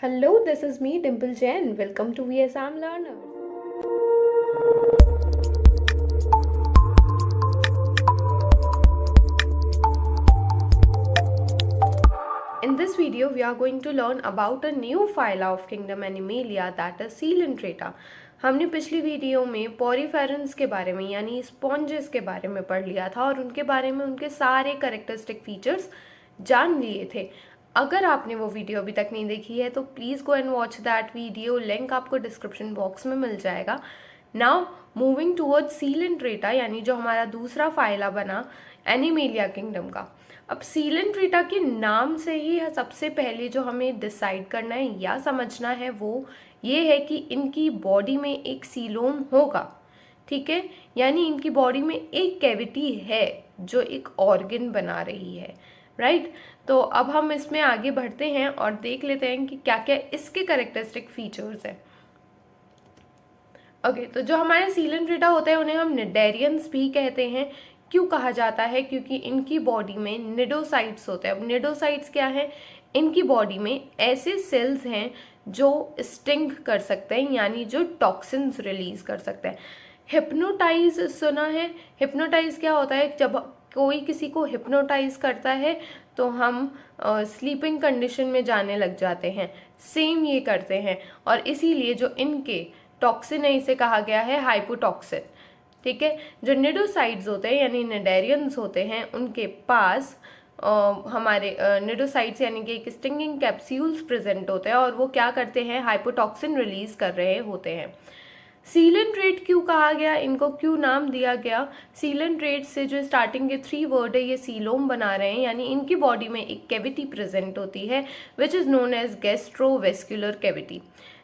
Hello, this is me, Dimple Jain. Welcome to VSM Learner. In this video, we are going to learn about a new phyla of kingdom Animalia, that is Coelenterata. हमने पिछली video में poriferans के बारे में यानी sponges के बारे में पढ़ लिया था और उनके बारे में उनके सारे कैरेक्टरिस्टिक फीचर्स जान लिए थे। अगर आपने वो वीडियो अभी तक नहीं देखी है तो please go and watch that video, link आपको डिस्क्रिप्शन बॉक्स में मिल जाएगा। नाउ मूविंग टूवर्ड्स सीलेंट्रेटा यानी जो हमारा दूसरा फाइला बना एनिमेलिया किंगडम का। अब सीलेंट्रेटा के नाम से ही सबसे पहले जो हमें डिसाइड करना है या समझना है वो ये है कि इनकी बॉडी में एक सीलोम होगा, ठीक है, यानी इनकी बॉडी में एक कैविटी है जो एक ऑर्गन बना रही है, राइट। तो अब हम इसमें आगे बढ़ते हैं और देख लेते हैं कि क्या क्या इसके कैरेक्टरिस्टिक फीचर्स हैं। ओके, तो जो हमारे सीलेंट्रेटा होते हैं उन्हें हम निडेरियंस भी कहते हैं। क्यों कहा जाता है? क्योंकि इनकी बॉडी में निडोसाइट्स होते हैं। अब निडोसाइट्स क्या है? इनकी बॉडी में ऐसे सेल्स हैं जो स्टिंग कर सकते हैं यानी जो टॉक्सिन्स रिलीज कर सकते हैं। हिप्नोटाइज सुना है? हिप्नोटाइज क्या होता है? जब कोई किसी को हिप्नोटाइज करता है तो हम स्लीपिंग कंडीशन में जाने लग जाते हैं, सेम ये करते हैं और इसीलिए जो इनके टॉक्सिन है इसे कहा गया है हाइपोटॉक्सिन, ठीक है। जो निडोसाइड्स होते हैं यानी निडेरियंस होते हैं उनके पास हमारे निडोसाइड्स यानी कि एक स्टिंगिंग कैप्सूल्स प्रेजेंट होते हैं और वो क्या करते हैं? हाइपोटॉक्सिन रिलीज कर रहे होते हैं। सीलेंट्रेट क्यों कहा गया? इनको क्यों नाम दिया गया? सीलेंट्रेट से जो स्टार्टिंग के 3 वर्ड है ये सीलोम बना रहे हैं यानी इनकी बॉडी में एक कैविटी प्रेजेंट होती है which is known as gastrovascular cavity.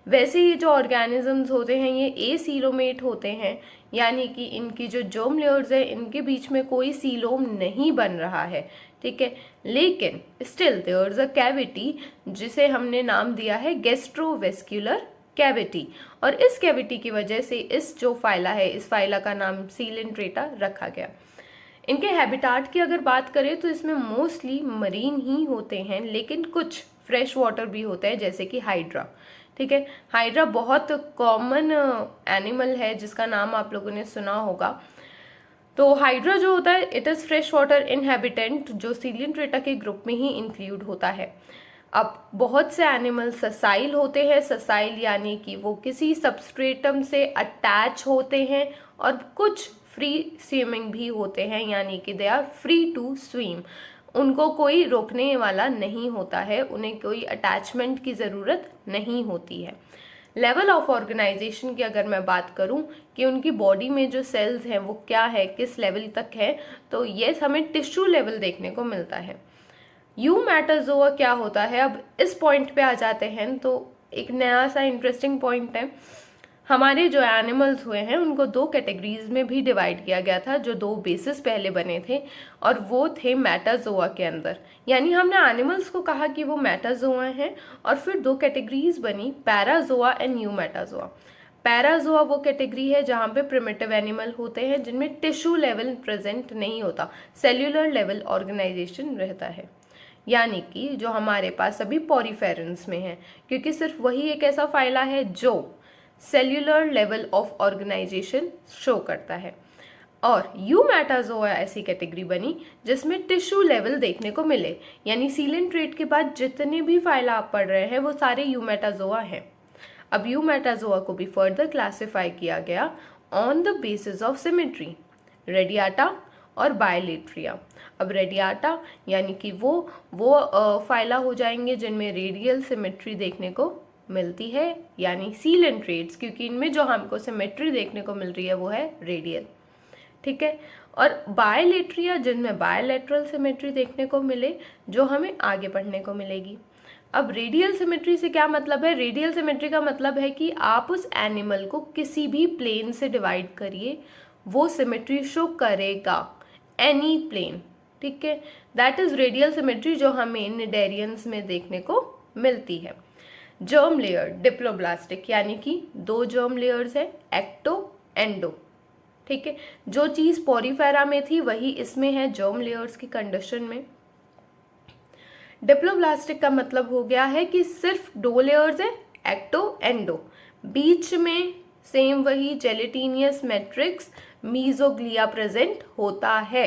वैसे ये जो ऑर्गेनिजम्स होते हैं ये एसीलोमेट होते हैं यानी कि इनकी जो जर्म लेयर्स है इनके बीच में कोई सीलोम नहीं बन रहा है, ठीक है, लेकिन still there is a cavity जिसे हमने नाम दिया है गैस्ट्रोवेस्कुलर कैविटी और इस कैविटी की वजह से इस जो फाइला है इस फाइला का नाम सीलेंट्रेटा रखा गया। इनके हैबिटाट की अगर बात करें तो इसमें मोस्टली मरीन ही होते हैं लेकिन कुछ फ्रेश वाटर भी होते हैं जैसे कि हाइड्रा, ठीक है। हाइड्रा बहुत कॉमन एनिमल है जिसका नाम आप लोगों ने सुना होगा। तो हाइड्रा जो होता है it is fresh water inhabitant जो सीलेंट्रेटा के ग्रुप में ही इंक्लूड होता है। अब बहुत से एनिमल ससाइल होते हैं, ससाइल यानी कि वो किसी सबस्ट्रेटम से अटैच होते हैं और कुछ फ्री स्विमिंग भी होते हैं यानी कि they are free to swim, उनको कोई रोकने वाला नहीं होता है, उन्हें कोई अटैचमेंट की ज़रूरत नहीं होती है। लेवल ऑफ ऑर्गेनाइजेशन की अगर मैं बात करूं कि उनकी बॉडी में जो सेल्स हैं वो क्या है, किस लेवल तक है, तो ये हमें टिश्यू लेवल देखने को मिलता है। यूमेटाजोआ क्या होता है? अब इस पॉइंट पे आ जाते हैं तो एक नया सा इंटरेस्टिंग पॉइंट है। हमारे जो एनिमल्स हुए हैं उनको 2 कैटेगरीज में भी डिवाइड किया गया था जो 2 बेसिस पहले बने थे और वो थे मेटाजोआ के अंदर, यानी हमने एनिमल्स को कहा कि वो मेटाजोआ हैं और फिर 2 कैटेगरीज बनी पैराजोआ एंड यूमेटाजोआ। पैराजोआ वो कैटेगरी है जहाँ पे प्रिमिटिव एनिमल होते हैं जिनमें टिश्यू लेवल प्रेजेंट नहीं होता, सेल्यूलर लेवल ऑर्गेनाइजेशन रहता है, यानी कि जो हमारे पास अभी पॉरीफेरेंस में है क्योंकि सिर्फ वही एक ऐसा फाइला है जो cellular level of organization show करता है। और यूमेटाजोआ ऐसी कैटेगरी बनी जिसमें टिश्यू लेवल देखने को मिले, यानी सीलेंट्रेट के बाद जितने भी फाइला आप पढ़ रहे हैं वो सारे यूमेटाजोआ हैं। अब यूमेटाजोआ को भी फर्दर क्लासिफाई किया गया on the basis of symmetry, radiata और बायलेट्रिया। अब रेडियाटा यानी कि वो फाइला हो जाएंगे जिनमें रेडियल सिमेट्री देखने को मिलती है यानी सीलेंट्रेट्स, क्योंकि इनमें जो हमको सिमेट्री देखने को मिल रही है वो है रेडियल, ठीक है। और बायलेट्रिया जिनमें बायलैटरल सिमेट्री देखने को मिले जो हमें आगे पढ़ने को मिलेगी। अब रेडियल सिमेट्री से क्या मतलब है? रेडियल सिमेट्री का मतलब है कि आप उस एनिमल को किसी भी प्लेन से डिवाइड करिए वो सिमेट्री शो करेगा, एनी प्लेन, ठीक है। दैट इज रेडियल सिमेट्री जो हमें निडेरियंस में देखने को मिलती है। जर्म लेयर डिप्लोब्लास्टिक यानी कि 2 जर्म लेयर्स है, एक्टो एंडो, ठीक है। जो चीज़ पॉरीफेरा में थी वही इसमें है जर्म लेयर्स की कंडीशन में। डिप्लोब्लास्टिक का मतलब हो गया है कि सिर्फ 2 लेयर्स है, एक्टो एंडो, बीच में सेम वही जेलेटिनियस मैट्रिक्स मीजोग्लिया प्रेजेंट होता है।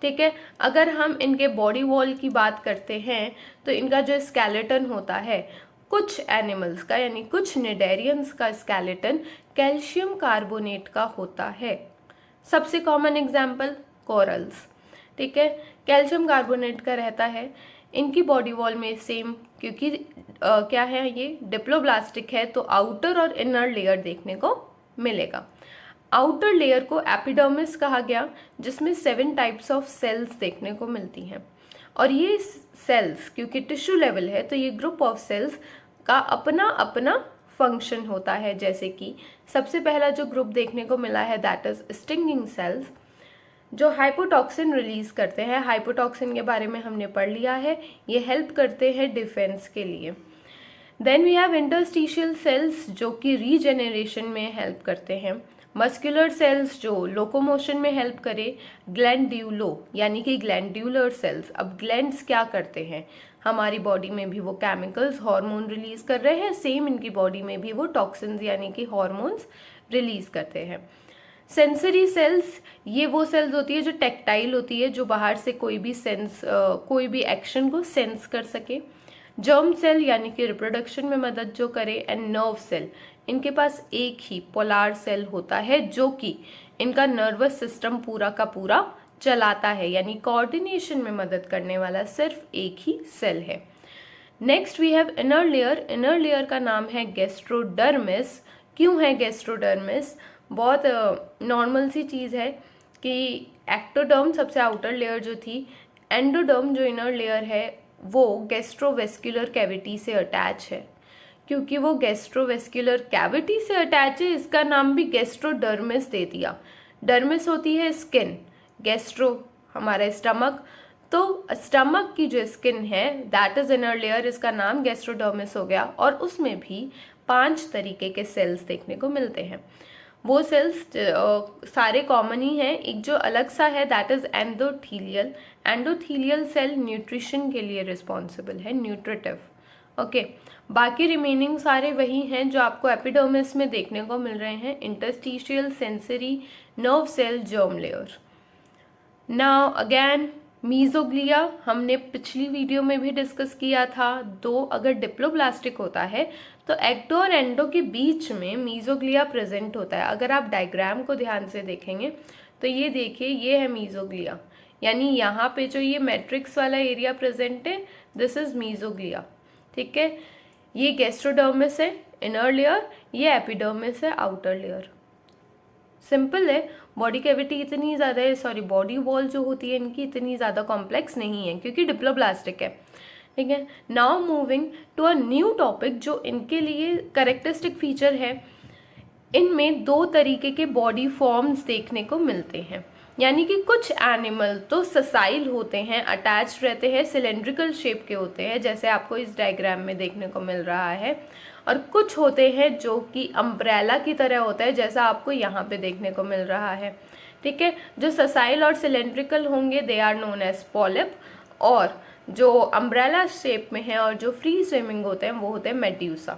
ठीक है, अगर हम इनके बॉडी वॉल की बात करते हैं तो इनका जो स्केलेटन होता है, कुछ एनिमल्स का यानी कुछ निडेरियंस का स्केलेटन कैल्शियम कार्बोनेट का होता है। सबसे कॉमन एग्जाम्पल कोरल्स। ठीक है, कैल्शियम कार्बोनेट का रहता है। इनकी बॉडी वॉल में सेम, क्योंकि क्या है, ये डिप्लोब्लास्टिक है तो आउटर और इनर लेयर देखने को मिलेगा। आउटर लेयर को एपिडर्मिस कहा गया, जिसमें 7 टाइप्स ऑफ सेल्स देखने को मिलती हैं। और ये सेल्स क्योंकि टिश्यू लेवल है तो ये ग्रुप ऑफ सेल्स का अपना अपना फंक्शन होता है। जैसे कि सबसे पहला जो ग्रुप देखने को मिला है दैट इज स्टिंगिंग सेल्स, जो हाइपोटॉक्सिन रिलीज करते हैं। हाइपोटॉक्सिन के बारे में हमने पढ़ लिया है, ये हेल्प करते हैं डिफेंस के लिए। Then we have interstitial cells जो कि रीजेनरेशन में हेल्प करते हैं। मस्कुलर सेल्स जो लोकोमोशन में हेल्प करे। ग्लैंड्यूलो यानी कि ग्लैंड्यूलर सेल्स। अब ग्लैंड्स क्या करते हैं, हमारी बॉडी में भी वो केमिकल्स हार्मोन रिलीज कर रहे हैं, सेम इनकी बॉडी में भी वो टॉक्सिन्स यानी कि हार्मोन्स रिलीज करते हैं। सेंसरी सेल्स, ये वो सेल्स होती है जो टेक्टाइल होती है, जो बाहर से कोई भी एक्शन को सेंस कर सके। जर्म सेल यानी कि रिप्रोडक्शन में मदद जो करे। एंड नर्व सेल, इनके पास एक ही पोलार सेल होता है जो कि इनका नर्वस सिस्टम पूरा का पूरा चलाता है, यानी कोऑर्डिनेशन में मदद करने वाला सिर्फ एक ही सेल है। Next we have inner layer. Inner layer का नाम है गैस्ट्रोडर्मिस। क्यों है गैस्ट्रोडर्मिस? बहुत नॉर्मल सी चीज़ है कि एक्टोडर्म सबसे आउटर लेयर जो थी, एंडोडर्म जो इनर लेयर है वो गैस्ट्रोवेस्कुलर कैविटी से अटैच है। क्योंकि वो गैस्ट्रोवेस्कुलर कैविटी से अटैच है, इसका नाम भी गैस्ट्रोडर्मिस दे दिया। डर्मिस होती है स्किन, गैस्ट्रो हमारा स्टमक, तो स्टमक की जो स्किन है दैट इज इनर लेयर, इसका नाम गैस्ट्रोडर्मिस हो गया। और उसमें भी 5 तरीके के सेल्स देखने को मिलते हैं। वो सेल्स सारे कॉमन ही हैं, एक जो अलग सा है that is endothelial. Endothelial cell nutrition के लिए रिस्पॉन्सिबल है, न्यूट्रिटिव। ओके, बाकी रिमेनिंग सारे वही हैं जो आपको एपिडर्मिस में देखने को मिल रहे हैं, interstitial, sensory, nerve cell, germ layer. Now again mesoglea हमने पिछली वीडियो में भी डिस्कस किया था। अगर डिप्लोब्लास्टिक होता है तो एक्टो और एंडो के बीच में मीजोग्लिया प्रेजेंट होता है। अगर आप डायग्राम को ध्यान से देखेंगे तो ये देखिए, ये है मीजोग्लिया, यानी यहाँ पे जो ये मैट्रिक्स वाला एरिया प्रेजेंट है दिस इज मीजोग्लिया। ठीक है, ये गैस्ट्रोडर्मिस है इनर लेयर, ये एपिडर्मिस है आउटर लेयर। सिंपल है, बॉडी कैविटी इतनी ज़्यादा है, सॉरी बॉडी वॉल जो होती है इनकी इतनी ज़्यादा कॉम्प्लेक्स नहीं है क्योंकि डिप्लोब्लास्टिक है। ठीक है, now moving to a new topic जो इनके लिए करेक्टरिस्टिक फीचर है। इनमें 2 तरीके के बॉडी फॉर्म्स देखने को मिलते हैं, यानी कि कुछ एनिमल तो ससाइल होते हैं, अटैच रहते हैं, सिलेंड्रिकल शेप के होते हैं जैसे आपको इस डायग्राम में देखने को मिल रहा है, और कुछ होते हैं जो कि अम्ब्रेला की तरह होता है जैसा आपको यहाँ पे देखने को मिल रहा है। ठीक है, जो ससाइल और सिलेंड्रिकल होंगे they are known as polyp, और जो अम्ब्रेला शेप में है और जो फ्री स्विमिंग होते हैं वो होते हैं मेड्यूसा।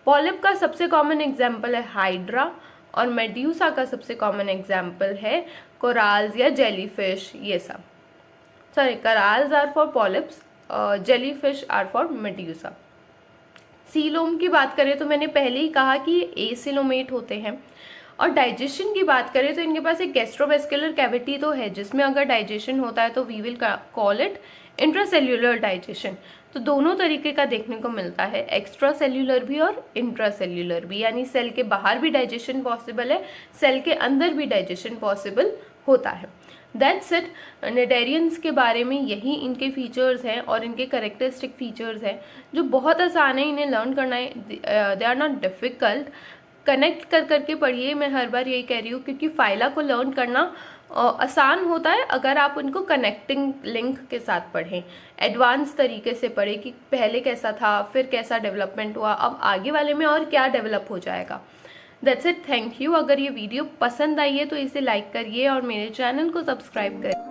पॉलिप का सबसे कॉमन एग्जाम्पल है हाइड्रा, और मेड्यूसा का सबसे कॉमन एग्जाम्पल है कोराल्स या जेलीफिश। ये सब sorry, corals are for polyps, jellyfish are for medusa. Coelom की बात करें तो मैंने पहले ही कहा कि ये एसिलोमेट होते हैं। और डाइजेशन की बात करें तो इनके पास एक गैस्ट्रोवेस्कुलर कैविटी तो है जिसमें अगर डाइजेशन होता है तो we will call it intracellular digestion. तो दोनों तरीके का देखने को मिलता है, एक्स्ट्रा सेल्यूलर भी और इंट्रासेल्यूलर भी, यानी सेल के बाहर भी डाइजेशन पॉसिबल है, सेल के अंदर भी डाइजेशन पॉसिबल होता है। दैट्स इट, निडेरियंस के बारे में यही इनके फीचर्स हैं और इनके करेक्टरिस्टिक फीचर्स हैं जो बहुत आसान है इन्हें लर्न करना है। They are not difficult, connect कर करके पढ़िए, मैं हर बार यही कह रही हूँ, क्योंकि फाइला को लर्न करना आसान होता है अगर आप उनको कनेक्टिंग लिंक के साथ पढ़ें, एडवांस तरीके से पढ़ें कि पहले कैसा था, फिर कैसा डेवलपमेंट हुआ, अब आगे वाले में और क्या डेवलप हो जाएगा। That's it, thank you. अगर ये वीडियो पसंद आई है तो इसे लाइक करिए और मेरे चैनल को सब्सक्राइब करिए।